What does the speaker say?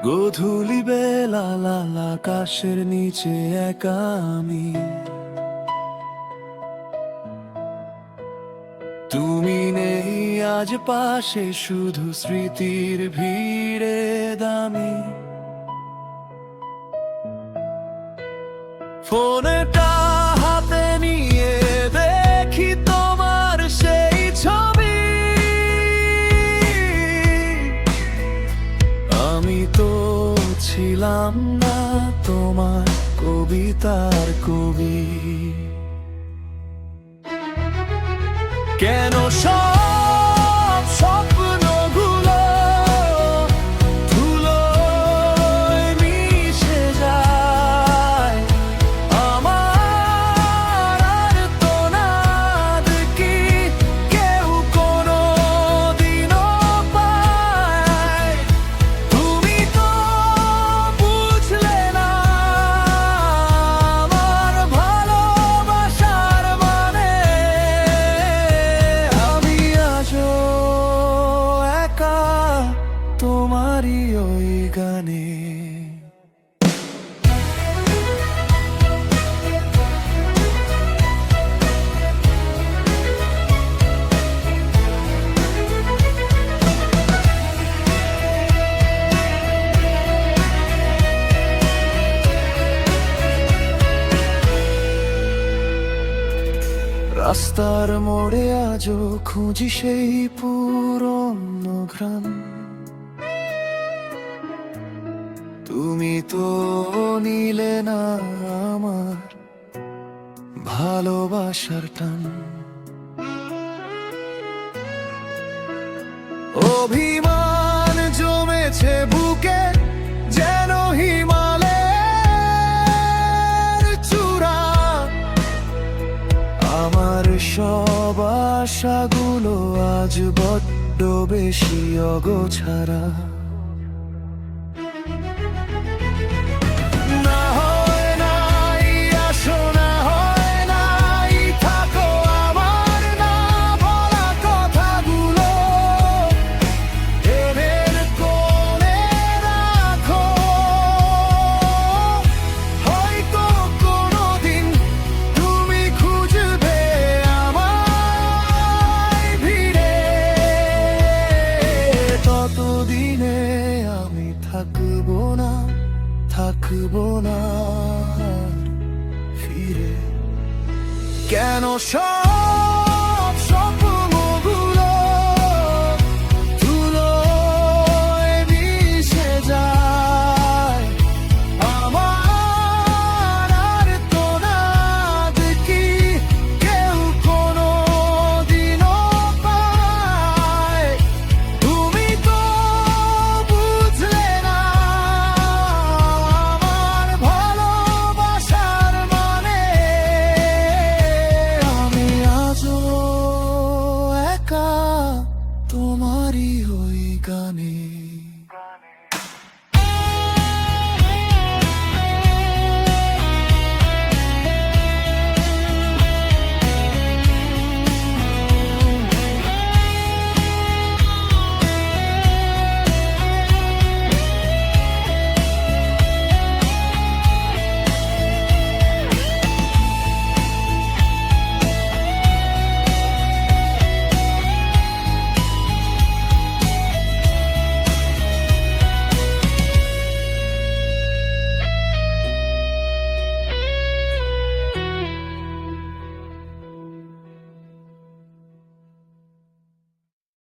গোধূলি বেলা লাল আকাশের নিচে একা আমি, তুমি নেই আজ পাশে, শুধু স্মৃতির ভিড়ে দামি। ফোনটা হাতে নিয়ে দেখি তোমার সেই ছবি, আমি তো ছিলাম না তোমার কবিতার কবি। কেন সব স্বপ্নগুলো ধুলোয় মিশে যায়, আমার আর্তনাদ কি কেউ কোনোদিনও পায়? তুমি তো বুঝলে না আমার ভালোবাসার মানে, আমি আজও একা তোমারই ওই গানে। রাস্তার মোড়ে আজও খুঁজি সেই পুরনো ঘ্রাণ, তুমি তো নিলে না আমার ভালোবাসার টান। অভিমান জমেছে বুকে যেন হিমালয়ের চূড়া, আমার সব আশাগুলো আজ বড্ড বেশি অগোছাড়া। না হয় নাই আসো, না হয় নাই থাকো, আমার না বলা কথাগুলো এদের কোণে রাখো। হয়তো কোনোদিন তুমি খুঁজবে আমায় ভিড়ে, ততদিনে আমি থাকবো না আর ফিরে। কেন সব